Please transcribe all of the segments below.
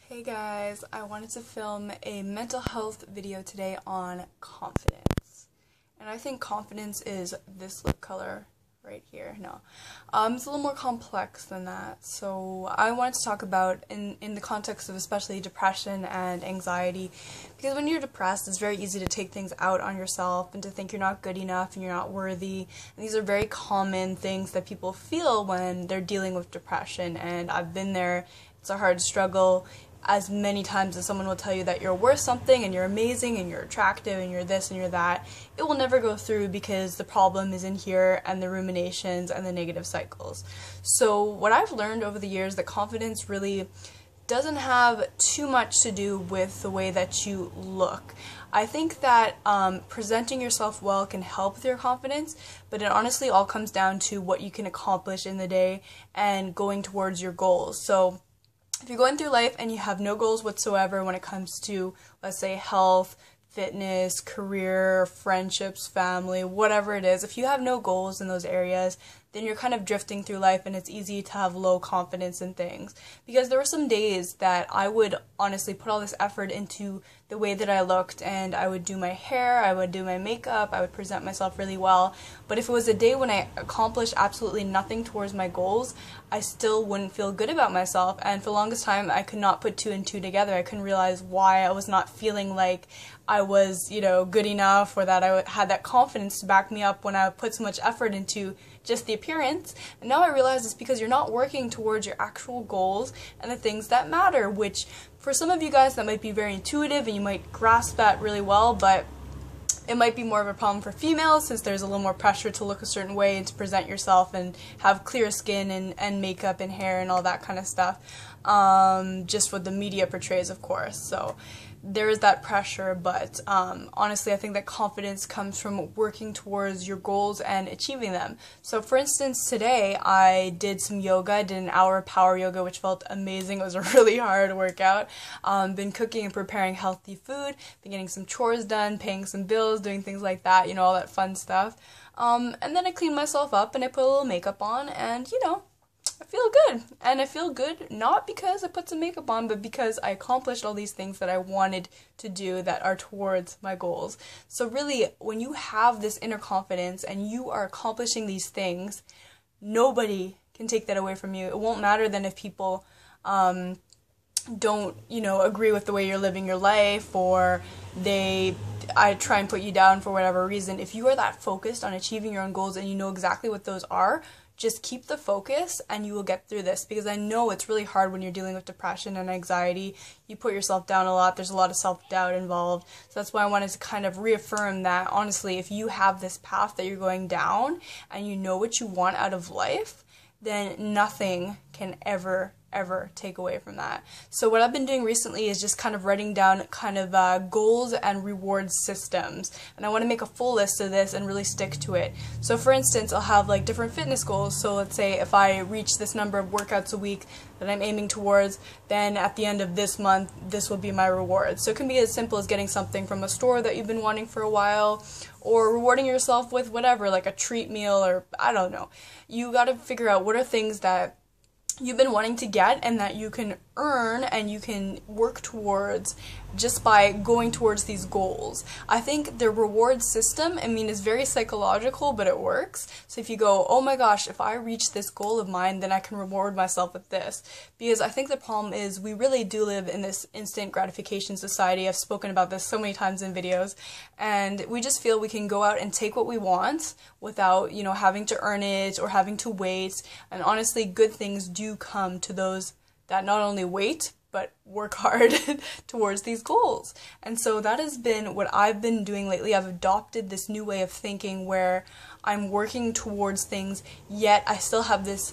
Hey guys, I wanted to film a mental health video today on confidence. And I think confidence is this lip color right here. No. It's a little more complex than that. So I wanted to talk about in the context of especially depression and anxiety, because when you're depressed, it's very easy to take things out on yourself and to think you're not good enough and you're not worthy. And these are very common things that people feel when they're dealing with depression, and I've been there. It's a hard struggle. As many times as someone will tell you that you're worth something and you're amazing and you're attractive and you're this and you're that, it will never go through because the problem is in here and the ruminations and the negative cycles. So what I've learned over the years, that confidence really doesn't have too much to do with the way that you look. I think that presenting yourself well can help with your confidence, but it honestly all comes down to what you can accomplish in the day and going towards your goals. So if you're going through life and you have no goals whatsoever when it comes to, let's say, health, fitness, career, friendships, family, whatever it is, if you have no goals in those areas, then you're kind of drifting through life and it's easy to have low confidence in things. Because there were some days that I would honestly put all this effort into the way that I looked, and I would do my hair, I would do my makeup, I would present myself really well, but if it was a day when I accomplished absolutely nothing towards my goals, I still wouldn't feel good about myself, and for the longest time I could not put two and two together. I couldn't realize why I was not feeling like I was, good enough, or that I had that confidence to back me up when I put so much effort into just the appearance. And now I realize it's because you're not working towards your actual goals and the things that matter, which for some of you guys that might be very intuitive and you might grasp that really well, but it might be more of a problem for females since there's a little more pressure to look a certain way and to present yourself and have clear skin and makeup and hair and all that kind of stuff, just what the media portrays, of course. So there is that pressure, but honestly I think that confidence comes from working towards your goals and achieving them. So for instance, today I did some yoga. I did an hour of power yoga, which felt amazing. It was a really hard workout. Been cooking and preparing healthy food, been getting some chores done, paying some bills, doing things like that, all that fun stuff. And then I cleaned myself up and I put a little makeup on, and I feel good. And I feel good not because I put some makeup on, but because I accomplished all these things that I wanted to do that are towards my goals. So really, when you have this inner confidence and you are accomplishing these things, nobody can take that away from you. It won't matter then if people don't, agree with the way you're living your life, or I try and put you down for whatever reason. If you are that focused on achieving your own goals and you know exactly what those are, just keep the focus and you will get through this, because I know it's really hard when you're dealing with depression and anxiety. You put yourself down a lot. There's a lot of self-doubt involved. So that's why I wanted to kind of reaffirm that, honestly, if you have this path that you're going down and you know what you want out of life, then nothing can ever take away from that. So what I've been doing recently is just kind of writing down goals and reward systems, and I want to make a full list of this and really stick to it. So for instance, I'll have different fitness goals. So let's say if I reach this number of workouts a week that I'm aiming towards, then at the end of this month, this will be my reward. So it can be as simple as getting something from a store that you've been wanting for a while, or rewarding yourself with whatever, like a treat meal, or I don't know. You got to figure out what are things that you've been wanting to get and that you can earn and you can work towards just by going towards these goals. I think the reward system, is very psychological, but it works. So if you go, oh my gosh, if I reach this goal of mine, then I can reward myself with this. Because I think the problem is we really do live in this instant gratification society. I've spoken about this so many times in videos, and we just feel we can go out and take what we want without, having to earn it or having to wait. And honestly, good things do come to those that not only wait, but work hard towards these goals. And so that has been what I've been doing lately. I've adopted this new way of thinking where I'm working towards things, yet I still have this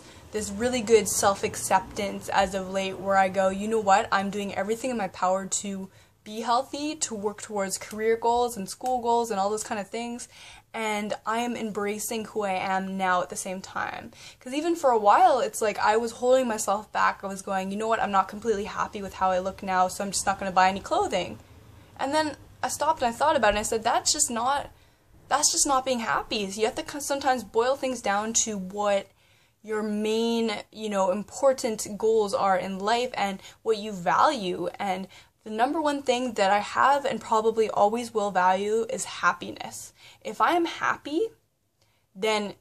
really good self-acceptance as of late, where I go, you know what, I'm doing everything in my power to be healthy, to work towards career goals and school goals and all those kind of things, and I am embracing who I am now at the same time. Because even for a while, it's like I was holding myself back. I was going, you know what, I'm not completely happy with how I look now, so I'm just not going to buy any clothing. And then I stopped and I thought about it, and I said, that's just not being happy. You have to sometimes boil things down to what your main, important goals are in life and what you value. And the number one thing that I have and probably always will value is happiness. If I am happy, then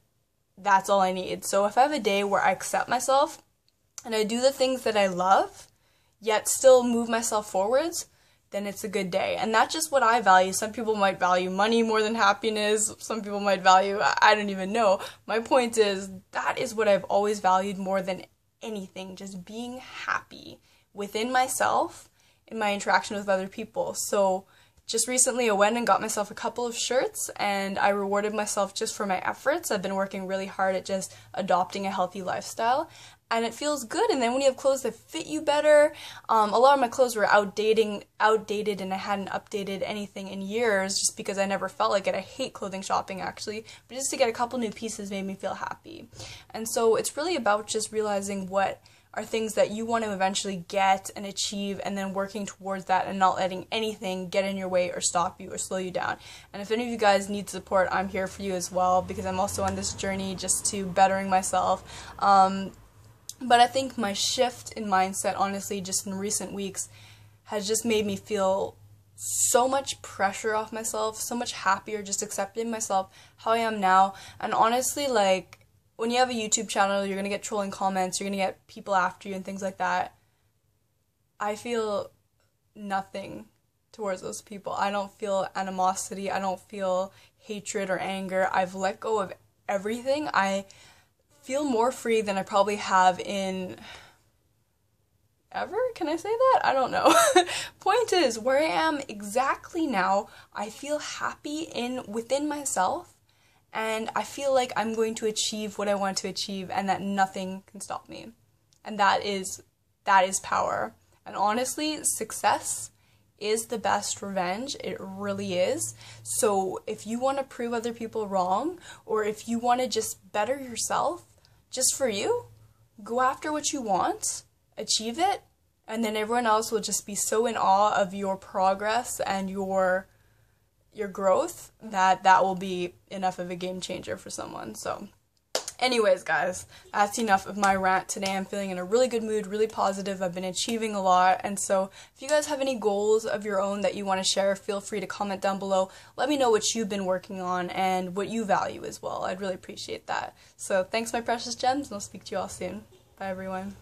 that's all I need. So if I have a day where I accept myself and I do the things that I love, yet still move myself forwards, then it's a good day. And that's just what I value. Some people might value money more than happiness. Some people might value, I don't even know. My point is, that is what I've always valued more than anything. Just being happy within myself in my interaction with other people. So just recently I went and got myself a couple of shirts and I rewarded myself just for my efforts. I've been working really hard at just adopting a healthy lifestyle. And it feels good. And then when you have clothes that fit you better, a lot of my clothes were outdated and I hadn't updated anything in years just because I never felt like it. I hate clothing shopping actually, but just to get a couple new pieces made me feel happy. And so it's really about just realizing what are things that you want to eventually get and achieve, and then working towards that and not letting anything get in your way or stop you or slow you down. And if any of you guys need support, I'm here for you as well, because I'm also on this journey just to bettering myself. But I think my shift in mindset, honestly, just in recent weeks, has just made me feel so much pressure off myself, so much happier just accepting myself, how I am now. And honestly, like, when you have a YouTube channel, you're going to get trolling comments, you're going to get people after you and things like that. I feel nothing towards those people. I don't feel animosity. I don't feel hatred or anger. I've let go of everything. I feel more free than I probably have in ever? Can I say that? I don't know. Point is, where I am exactly now, I feel happy within myself, and I feel like I'm going to achieve what I want to achieve and that nothing can stop me. And that is power. And honestly, success is the best revenge. It really is. So if you want to prove other people wrong, or if you want to just better yourself, just for you, go after what you want, achieve it, and then everyone else will just be so in awe of your progress and your growth that will be enough of a game changer for someone. So anyways, guys, that's enough of my rant today. I'm feeling in a really good mood, really positive. I've been achieving a lot, and so if you guys have any goals of your own that you want to share, feel free to comment down below. Let me know what you've been working on and what you value as well. I'd really appreciate that. So thanks, my precious gems, and I'll speak to you all soon. Bye, everyone.